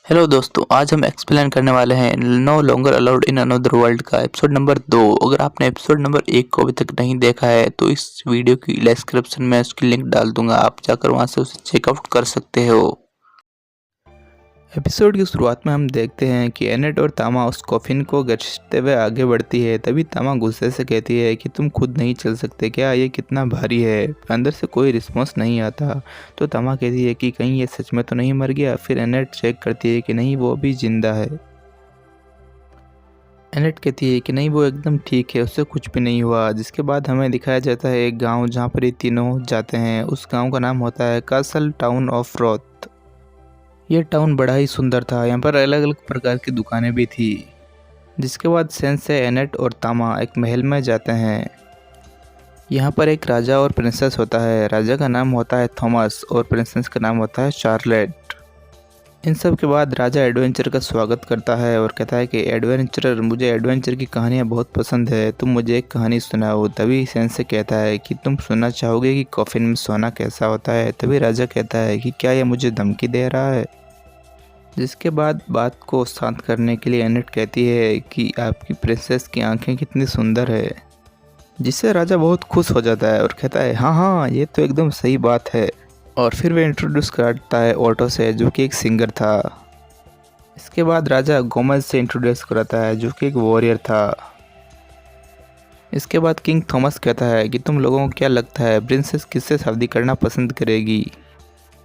Hello दोस्तों, आज हम एक्सप्लेन करने वाले हैं no longer allowed in another world का एपिसोड नंबर 2। अगर आपने एपिसोड नंबर 1 को अभी तक नहीं देखा है तो इस वीडियो की डिस्क्रिप्शन में उसकी लिंक डाल दूंगा, आप जाकर वहां से उसे चेकआउट कर सकते हो। एपिसोड की शुरुआत में हम देखते हैं कि एनेट और तामा उस कॉफिन को घसीटते हुए आगे बढ़ती है। तभी तामा गुस्से से कहती है कि तुम खुद नहीं चल सकते क्या, ये कितना भारी है। अंदर से कोई रिस्पॉन्स नहीं आता तो तामा कहती है कि कहीं ये सच में तो नहीं मर गया। फिर एनेट चेक करती है कि नहीं, वो अभी जिंदा है। एनेट कहती है कि नहीं, वो एकदम ठीक है, उससे कुछ भी नहीं हुआ। जिसके बाद हमें दिखाया जाता है एक गांव जहां पर ये तीनों जाते हैं। उस गांव का नाम होता है कासल टाउन ऑफ रोथ। ये टाउन बड़ा ही सुंदर था, यहाँ पर अलग अलग प्रकार की दुकानें भी थी। जिसके बाद सेंसे, एनेट और तामा एक महल में जाते हैं। यहाँ पर एक राजा और प्रिंसेस होता है। राजा का नाम होता है थॉमस और प्रिंसेस का नाम होता है शार्लेट। इन सब के बाद राजा एडवेंचर का स्वागत करता है और कहता है कि एडवेंचरर, मुझे एडवेंचर की कहानियाँ बहुत पसंद है, तुम मुझे एक कहानी सुनाओ। तभी सेंसे कहता है कि तुम सुनना चाहोगे कि कॉफिन में सोना कैसा होता है। तभी राजा कहता है कि क्या यह मुझे धमकी दे रहा है। जिसके बाद बात को शांत करने के लिए एनेट कहती है कि आपकी प्रिंसेस की आंखें कितनी सुंदर है। जिससे राजा बहुत खुश हो जाता है और कहता है हाँ हाँ, ये तो एकदम सही बात है। और फिर वे इंट्रोड्यूस कराता है ऑटो से, जो कि एक सिंगर था। इसके बाद राजा गोमेज से इंट्रोड्यूस कराता है, जो कि एक वॉरियर था। इसके बाद किंग थॉमस कहता है कि तुम लोगों को क्या लगता है प्रिंसेस किससे शादी करना पसंद करेगी।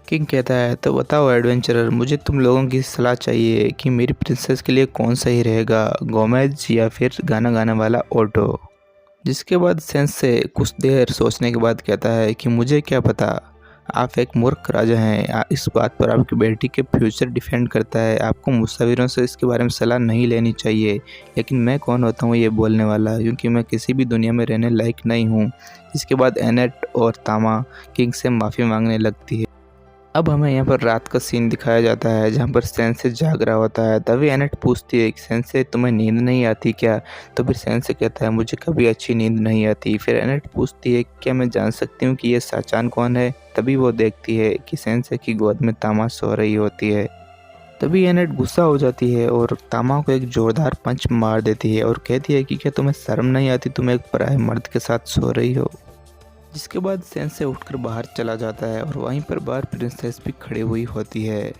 किंग कहता है तो बताओ एडवेंचरर, मुझे तुम लोगों की सलाह चाहिए कि मेरी प्रिंसेस के लिए कौन सही रहेगा, गोमेज या फिर गाना गाने वाला ऑटो। जिसके बाद सेंस से कुछ देर सोचने के बाद कहता है कि मुझे क्या पता, आप एक मूर्ख राजा हैं। इस बात पर आपकी बेटी के फ्यूचर डिपेंड करता है। आपको मुसाफिरों से इसके बारे में सलाह नहीं लेनी चाहिए। लेकिन मैं कौन होता हूँ ये बोलने वाला, क्योंकि मैं किसी भी दुनिया में रहने लायक नहीं हूँ। इसके बाद एनेट और तामा किंग से माफ़ी मांगने लगती है। अब हमें यहाँ पर रात का सीन दिखाया जाता है जहाँ पर सेंसे जाग रहा होता है। तभी एनेट पूछती है कि सेंसे, तुम्हें नींद नहीं आती क्या। तो फिर सेंसे कहता है मुझे कभी अच्छी नींद नहीं आती। फिर एनेट पूछती है क्या मैं जान सकती हूँ कि ये साचान कौन है। तभी वो देखती है कि सेंसे की गोद में तामा सो रही होती है। तभी एनेट गुस्सा हो जाती है और तामा को एक जोरदार पंच मार देती है और कहती है कि क्या तुम्हें शर्म नहीं आती, तुम एक पराये मर्द के साथ सो रही हो। जिसके बाद सेंसे उठकर बाहर चला जाता है और वहीं पर बाहर प्रिंसेस भी खड़ी हुई होती है।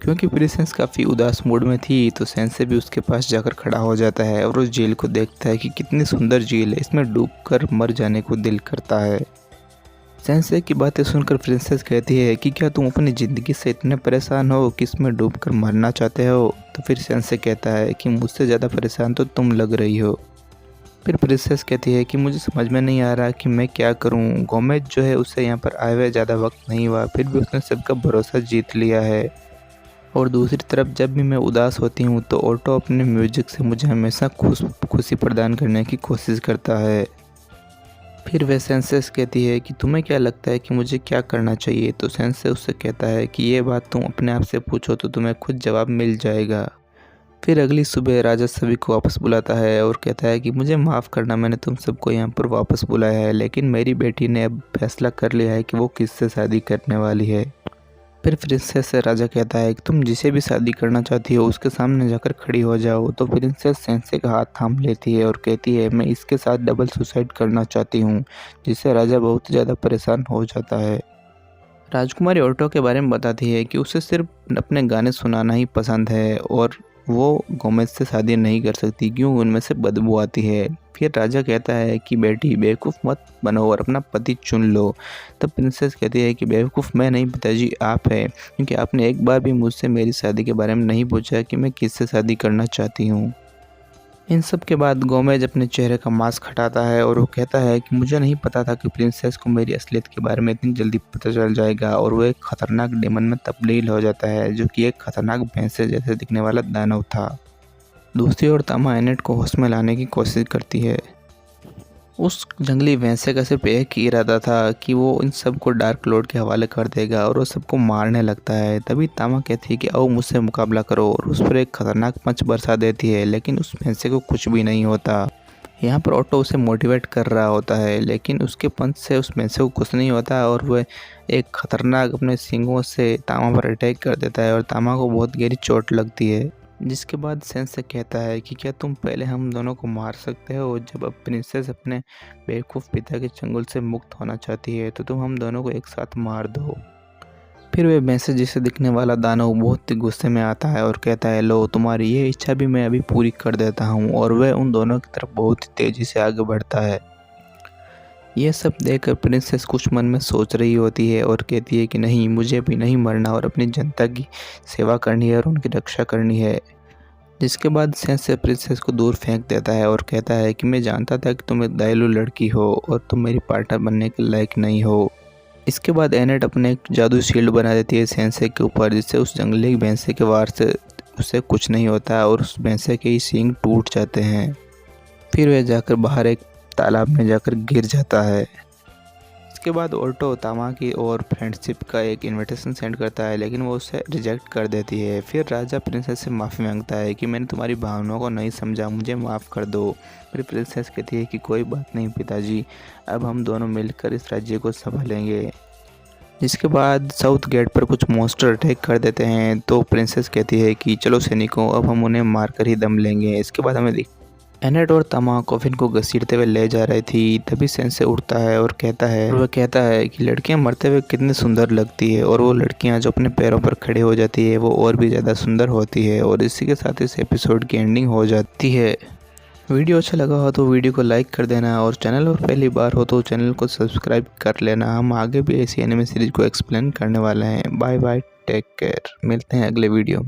क्योंकि प्रिंसेस काफ़ी उदास मूड में थी तो सेंसे भी उसके पास जाकर खड़ा हो जाता है और उस झील को देखता है कि कितनी सुंदर झील है, इसमें डूबकर मर जाने को दिल करता है। सेंसे की बातें सुनकर प्रिंसेस कहती है कि क्या तुम अपनी ज़िंदगी से इतने परेशान हो कि इसमें डूबकर मरना चाहते हो। तो फिर सेंसे कहता है कि मुझसे ज़्यादा परेशान तो तुम लग रही हो। फिर प्रिंसेस कहती है कि मुझे समझ में नहीं आ रहा कि मैं क्या करूं। गोमेज जो है उससे यहाँ पर आए हुए ज़्यादा वक्त नहीं हुआ, फिर भी उसने सबका भरोसा जीत लिया है। और दूसरी तरफ जब भी मैं उदास होती हूँ तो ऑटो अपने म्यूजिक से मुझे हमेशा खुशी प्रदान करने की कोशिश करता है। फिर वह सेंसेस कहती है कि तुम्हें क्या लगता है कि मुझे क्या करना चाहिए। तो सेंसे उससे कहता है कि ये बात तुम अपने आप से पूछो तो तुम्हें खुद जवाब मिल जाएगा। फिर अगली सुबह राजा सभी को वापस बुलाता है और कहता है कि मुझे माफ़ करना, मैंने तुम सबको यहाँ पर वापस बुलाया है, लेकिन मेरी बेटी ने अब फैसला कर लिया है कि वो किससे शादी करने वाली है। फिर प्रिंसेस से राजा कहता है कि तुम जिसे भी शादी करना चाहती हो उसके सामने जाकर खड़ी हो जाओ। तो प्रिंसेस सेंसे का हाथ थाम लेती है और कहती है मैं इसके साथ डबल सुसाइड करना चाहती हूँ। जिससे राजा बहुत ज़्यादा परेशान हो जाता है। राजकुमारी ऑटो के बारे में बताती है कि उसे सिर्फ अपने गाने सुनाना ही पसंद है और वो गोमेज से शादी नहीं कर सकती, क्यों उनमें से बदबू आती है। फिर राजा कहता है कि बेटी बेवकूफ़ मत बनो और अपना पति चुन लो। तब प्रिंसेस कहती है कि बेवकूफ़ मैं नहीं पिताजी, आप हैं, क्योंकि आपने एक बार भी मुझसे मेरी शादी के बारे में नहीं पूछा कि मैं किससे शादी करना चाहती हूँ। इन सब के बाद गोमेज अपने चेहरे का मास्क हटाता है और वो कहता है कि मुझे नहीं पता था कि प्रिंसेस को मेरी असलियत के बारे में इतनी जल्दी पता चल जाएगा। और वो एक खतरनाक डेमन में तब्दील हो जाता है, जो कि एक खतरनाक भैंसे जैसे दिखने वाला दानव था। दूसरी ओर तामा एनेट को होश में लाने की कोशिश करती है। उस जंगली भैंसे का सिर्फ एक ही इरादा था कि वो इन सबको डार्क लॉर्ड के हवाले कर देगा और वो सबको मारने लगता है। तभी तामा कहती है कि आओ मुझसे मुकाबला करो और उस पर एक खतरनाक पंच बरसा देती है, लेकिन उस भैंसे को कुछ भी नहीं होता। यहाँ पर ऑटो उसे मोटिवेट कर रहा होता है, लेकिन उसके पंच से उस मेंसे को कुछ नहीं होता और वह एक खतरनाक अपने सींगों से तामा पर अटैक कर देता है और तामा को बहुत गहरी चोट लगती है। जिसके बाद सेंसे कहता है कि क्या तुम पहले हम दोनों को मार सकते हो? जब अब प्रिंसेस अपने बेवकूफ़ पिता के चंगुल से मुक्त होना चाहती है तो तुम हम दोनों को एक साथ मार दो। फिर वह भैंसे जैसे दिखने वाला दानव बहुत ही गुस्से में आता है और कहता है, लो तुम्हारी ये इच्छा भी मैं अभी पूरी कर देता हूँ। और वह उन दोनों की तरफ बहुत ही तेज़ी से आगे बढ़ता है। यह सब देखकर प्रिंसेस कुछ मन में सोच रही होती है और कहती है कि नहीं, मुझे अभी नहीं मरना और अपनी जनता की सेवा करनी है और उनकी रक्षा करनी है। जिसके बाद सेंसे प्रिंसेस को दूर फेंक देता है और कहता है कि मैं जानता था कि तुम एक दयालु लड़की हो और तुम मेरी पार्टनर बनने के लायक नहीं हो। इसके बाद एनेट अपने एक जादू शील्ड बना देती है सेंसे के ऊपर, जिससे उस जंगली भैंसे के वार से उसे कुछ नहीं होता और उस भैंसे के ही सींग टूट जाते हैं। फिर वह जाकर बाहर एक तालाब में जाकर गिर जाता है। इसके बाद ऑल्टो तामा की और फ्रेंडशिप का एक इनविटेशन सेंड करता है, लेकिन वो उसे रिजेक्ट कर देती है। फिर राजा प्रिंसेस से माफ़ी मांगता है कि मैंने तुम्हारी भावनाओं को नहीं समझा, मुझे माफ़ कर दो। फिर प्रिंसेस कहती है कि कोई बात नहीं पिताजी, अब हम दोनों मिलकर इस राज्य को संभालेंगे। जिसके बाद साउथ गेट पर कुछ मॉन्स्टर अटैक कर देते हैं, तो प्रिंसेस कहती है कि चलो सैनिकों, अब हम उन्हें मारकर ही दम लेंगे। इसके बाद हमें एनेट और तामा कॉफिन को घसीटते हुए ले जा रही थी, तभी सेंसे उठता है और वह कहता है कि लड़कियां मरते हुए कितनी सुंदर लगती है और वो लड़कियां जो अपने पैरों पर खड़े हो जाती है वो और भी ज़्यादा सुंदर होती है। और इसी के साथ इस एपिसोड की एंडिंग हो जाती है। वीडियो अच्छा लगा हो तो वीडियो को लाइक कर देना और चैनल पर पहली बार हो तो चैनल को सब्सक्राइब कर लेना। हम आगे भी ऐसी एनिमे सीरीज को एक्सप्लेन करने वाले हैं। बाय बाय, टेक केयर, मिलते हैं अगले वीडियो में।